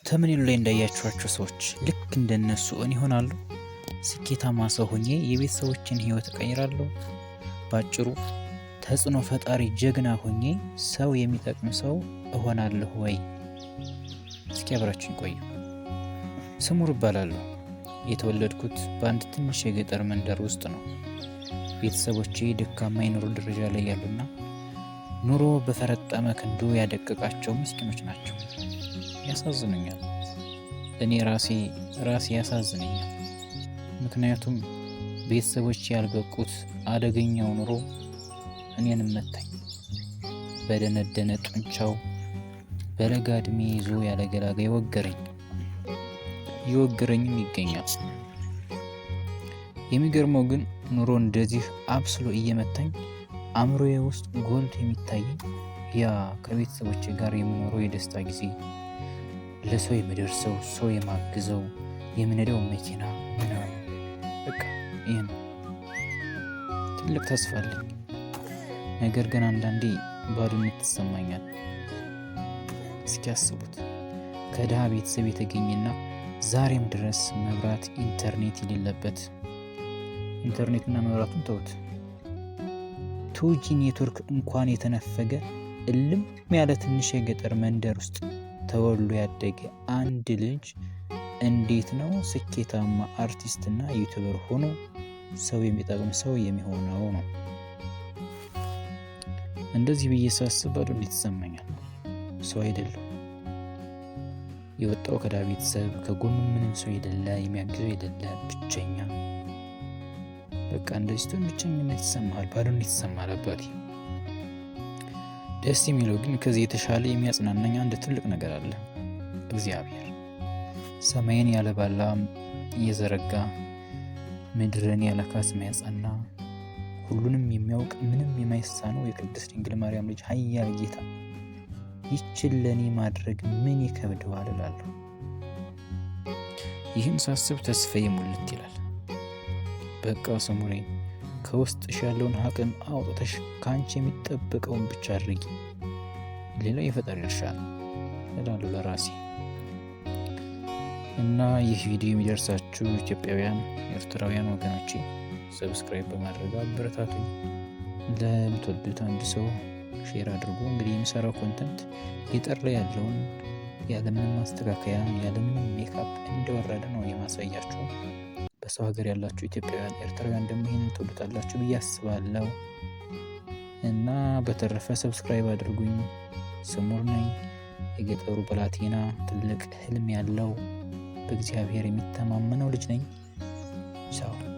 ተምኔሉ ላይ እንዳያችኋቸው ሰዎች ልክ እንደነሱ እኔ እሆናለሁ። ስኬታማ ሰው ሆኜ የቤተሰቦችን ህይወት እቀይራለሁ። ባጭሩ ተጽዕኖ ፈጣሪ ጀግና ሆኜ ሰው የሚጠቅም ሰው እሆናለሁ ወይ? እስኪ አብራችሁን ቆዩ። ስሙር እባላለሁ። የተወለድኩት በአንድ ትንሽ የገጠር መንደር ውስጥ ነው። ቤተሰቦቼ ደካማ የኑሮ ደረጃ ላይ ያሉና ኑሮ በፈረጠመ ክንዱ ያደቀቃቸው ምስኪኖች ናቸው። ያሳዝኑኛል። እኔ ራሴ ያሳዝነኛል። ምክንያቱም ቤተሰቦች ያልበቁት አደገኛው ኑሮ እኔን መታኝ። በደነደነ ጡንቻው በለጋ እድሜ ይዞ ያለገላጋ ይወገረኝም ይገኛል። የሚገርመው ግን ኑሮ እንደዚህ አብስሎ እየመታኝ አእምሮዬ ውስጥ ጎልቶ የሚታየኝ ያ ከቤተሰቦቼ ጋር የምኖረው የደስታ ጊዜ፣ ለሰው የምደርሰው፣ ሰው የማግዘው፣ የምነዳው መኪና ምናምን በቃ ይህ ነው። ትልቅ ተስፋ አለኝ። ነገር ግን አንዳንዴ ባዶነት ይሰማኛል። እስኪ አስቡት፣ ከድሃ ቤተሰብ የተገኘና ዛሬም ድረስ መብራት፣ ኢንተርኔት የሌለበት፣ ኢንተርኔትና መብራቱን ተውት፣ 2G ኔትወርክ እንኳን የተነፈገ እልም ያለ ትንሽ የገጠር መንደር ውስጥ ተወልዶ ያደገ አንድ ልጅ እንዴት ነው ስኬታማ አርቲስትና ዩቲዩበር ሆኖ ሰው የሚጠቅም ሰው የሚሆነው ነው? እንደዚህ ብዬ ሳስብ ባዶነት ይሰማኛል። ሰው አይደለም የወጣው ከድሃ ቤተሰብ፣ ከጎኑ ምንም ሰው የሌለ፣ የሚያግዘው የሌለ፣ ብቸኛ። በቃ እንደዚህ ስትሆን ብቸኝነት ይሰማል፣ ባዶነት ይሰማል አባቴ። ደስ የሚለው ግን ከዚህ የተሻለ የሚያጽናናኝ አንድ ትልቅ ነገር አለ። እግዚአብሔር ሰማይን ያለ ባላ እየዘረጋ ምድርን ያለ ካስማ ያጸና ሁሉንም የሚያውቅ ምንም የማይሳነው የቅድስት ድንግል ማርያም ልጅ ኃያል ጌታ ይህችን ለኔ ማድረግ ምን ይከብደዋል እላለሁ። ይህን ሳስብ ተስፋዬ ሙልት ይላል። በቃ ስሙሬ፣ ከውስጥሽ ያለውን አቅም አውጥተሽ ከአንቺ የሚጠበቀውን ብቻ አድርጊ፣ ሌላው የፈጣሪ ድርሻ ነው እላለሁ ለራሴ። እና ይህ ቪዲዮ የሚደርሳችሁ ኢትዮጵያውያን፣ ኤርትራውያን ወገኖቼ ሰብስክራይብ በማድረግ አበረታቱኝ። ለምትወዱት አንድ ሰው ሼር አድርጎ። እንግዲህ የምሰራው ኮንተንት ገጠር ላይ ያለውን ያለምንም ማስተካከያ ያለምንም ሜካፕ እንደወረደ ነው የማሳያችሁ። በሰው ሀገር ያላችሁ ኢትዮጵያውያን፣ ኤርትራውያን ደግሞ ይህንን ትወዱታላችሁ ብዬ አስባለሁ። እና በተረፈ ሰብስክራይብ አድርጉኝ። ስሙር ነኝ፣ የገጠሩ ብላቴና፣ ትልቅ ህልም ያለው በእግዚአብሔር የሚተማመነው ልጅ ነኝ። ቻው።